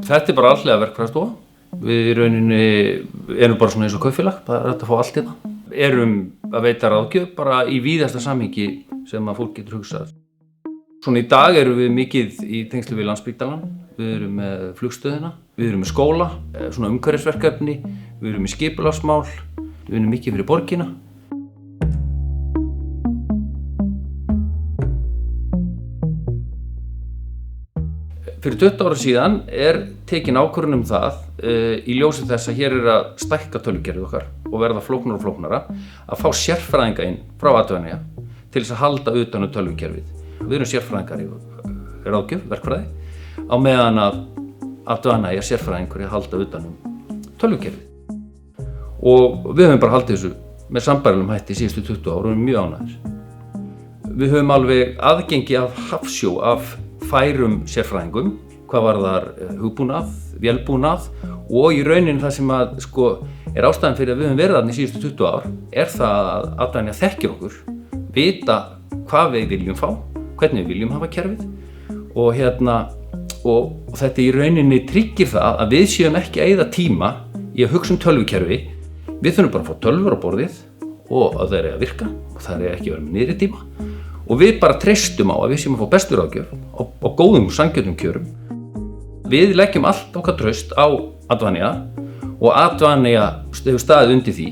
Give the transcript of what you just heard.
Þetta bara alhliða verkfræðistofa. Við í rauninni erum bara svona eins og kaupfélag, það hægt að fá allt hérna. Erum að veita ráðgjöf bara í víðasta samhengi sem að fólk getur hugsað. Svona í dag erum við mikið í tengslu við Landspítalann, við erum með flugstöðina, við erum með skóla, svona umhverfisverkefni, við erum með skipulagsmál, við erum mikið fyrir borgina. Fyrir 20 ára síðan tekin ákvörðun það í ljósi þess að hér að stækka tölvukerfið okkar og verða flóknara og flóknara að fá sérfræðinga inn frá Advania til þess að halda utan tölvukerfið. Við erum sérfræðingar í ráðgjöf, verkfræði, á meðan að Advania er sérfræðingur í að halda utan tölvukerfið. Og við höfum bara haldið þessu með sambærilegum hætti síðustu 20 ár og erum mjög ánægðir. Við höfum alveg aðgengi af hafsjó af færum sérfræðingum, hvað varðar hugbúnað, vélbúnað og í rauninni það sem að ástæðan fyrir að við höfum verið þarna í síðustu 20 ár það að Advania þekkir okkur, vita hvað við viljum fá, hvernig við viljum hafa kerfið og þetta í rauninni tryggir það að við séum ekki að eyða tíma í að hugsa tölvukerfi. Við þurfum bara að fá tölvur á borðið og að það er að virka og það er ekki að vera með niðri tíma. Og við bara treystum á að við séum að fá bestu ráðgjöf á góðum og sanngjörnum kjörum. Við leggjum allt okkar traust á Advania og Advania hefur staðið undir því